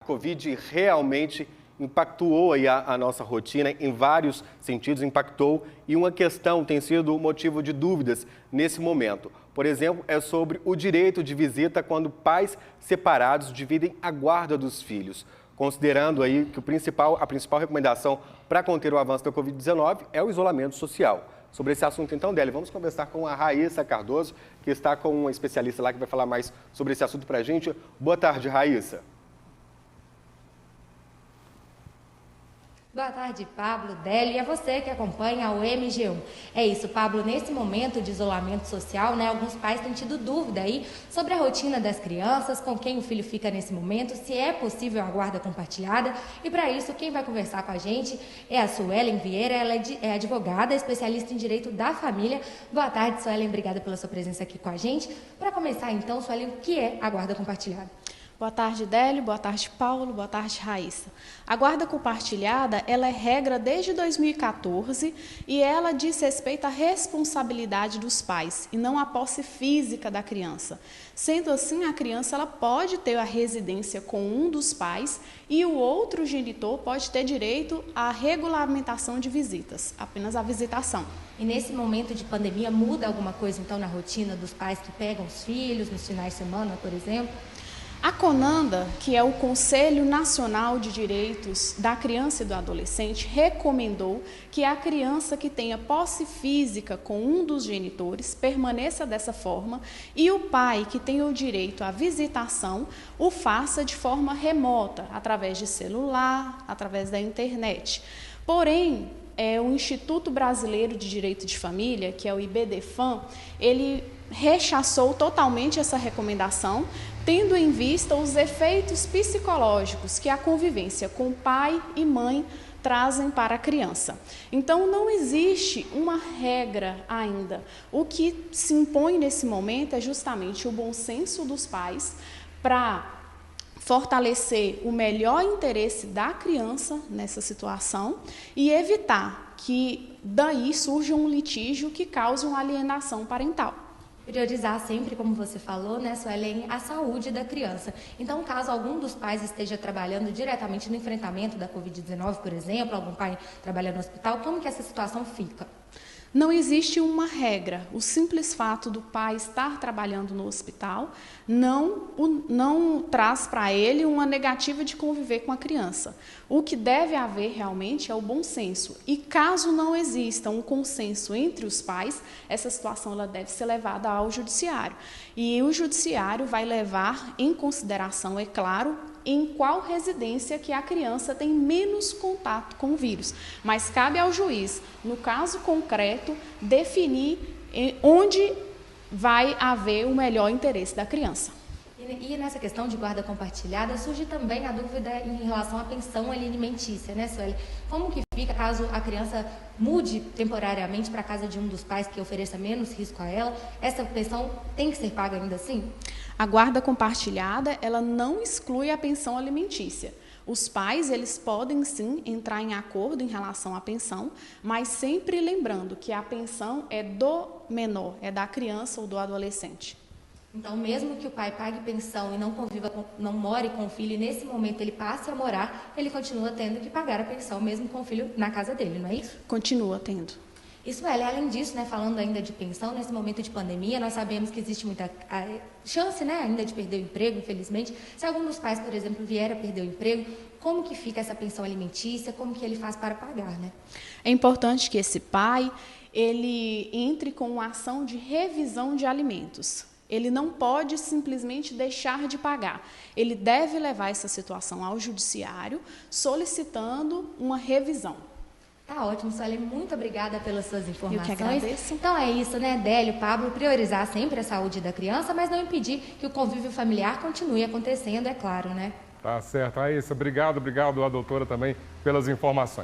Covid realmente impactou aí a nossa rotina em vários sentidos, impactou, e uma questão tem sido motivo de dúvidas nesse momento. Por exemplo, é sobre o direito de visita quando pais separados dividem a guarda dos filhos. Considerando aí que a principal recomendação para conter o avanço da Covid-19 é o isolamento social. Sobre esse assunto, então, Délia, vamos conversar com a Raíssa Cardoso, que está com uma especialista lá que vai falar mais sobre esse assunto para a gente. Boa tarde, Raíssa. Boa tarde, Pablo, Délia, e a você que acompanha o MG1. É isso, Pablo, nesse momento de isolamento social, alguns pais têm tido dúvida aí sobre a rotina das crianças, com quem o filho fica nesse momento, se é possível a guarda compartilhada. E para isso, quem vai conversar com a gente é a Suelen Vieira, ela é advogada, especialista em direito da família. Boa tarde, Suelen, obrigada pela sua presença aqui com a gente. Para começar, então, Suelen, o que é a guarda compartilhada? Boa tarde, Délio. Boa tarde, Paulo. Boa tarde, Raíssa. A guarda compartilhada, ela é regra desde 2014 e ela diz respeito à responsabilidade dos pais e não à posse física da criança. Sendo assim, a criança ela pode ter a residência com um dos pais e o outro genitor pode ter direito à regulamentação de visitas, apenas a visitação. E nesse momento de pandemia, muda alguma coisa, então, na rotina dos pais que pegam os filhos nos finais de semana, por exemplo? A CONANDA, que é o Conselho Nacional de Direitos da Criança e do Adolescente, recomendou que a criança que tenha posse física com um dos genitores permaneça dessa forma e o pai que tenha o direito à visitação o faça de forma remota, através de celular, através da internet. Porém, o Instituto Brasileiro de Direito de Família, que é o IBDFAM, ele rechaçou totalmente essa recomendação, tendo em vista os efeitos psicológicos que a convivência com pai e mãe trazem para a criança. Então, não existe uma regra ainda. O que se impõe nesse momento é justamente o bom senso dos pais para fortalecer o melhor interesse da criança nessa situação e evitar que daí surja um litígio que cause uma alienação parental. Priorizar sempre, como você falou, Suelen, a saúde da criança. Então, caso algum dos pais esteja trabalhando diretamente no enfrentamento da Covid-19, por exemplo, algum pai trabalha no hospital, como que essa situação fica? Não existe uma regra. O simples fato do pai estar trabalhando no hospital não traz para ele uma negativa de conviver com a criança. O que deve haver realmente é o bom senso. E caso não exista um consenso entre os pais, essa situação ela deve ser levada ao judiciário. E o judiciário vai levar em consideração, é claro, em qual residência que a criança tem menos contato com o vírus. Mas cabe ao juiz, no caso concreto, definir onde vai haver o melhor interesse da criança. E nessa questão de guarda compartilhada, surge também a dúvida em relação à pensão alimentícia, Sueli? Como que fica caso a criança mude temporariamente para a casa de um dos pais que ofereça menos risco a ela? Essa pensão tem que ser paga ainda assim? A guarda compartilhada, ela não exclui a pensão alimentícia. Os pais, eles podem sim entrar em acordo em relação à pensão, mas sempre lembrando que a pensão é do menor, é da criança ou do adolescente. Então, mesmo que o pai pague pensão e não more com o filho, e nesse momento ele passe a morar, ele continua tendo que pagar a pensão, mesmo com o filho na casa dele, não é isso? Continua tendo. Isso é, além disso, falando ainda de pensão, nesse momento de pandemia, nós sabemos que existe muita chance, ainda de perder o emprego, infelizmente. Se algum dos pais, por exemplo, vier a perder o emprego, como que fica essa pensão alimentícia, como que ele faz para pagar, É importante que esse pai, ele entre com uma ação de revisão de alimentos. Ele não pode simplesmente deixar de pagar. Ele deve levar essa situação ao judiciário, solicitando uma revisão. Tá ótimo, Sueli. Muito obrigada pelas suas informações. Eu que agradeço. Então é isso, Délio, Pablo, priorizar sempre a saúde da criança, mas não impedir que o convívio familiar continue acontecendo, é claro, Tá certo, Raíssa. Obrigado, a doutora também pelas informações.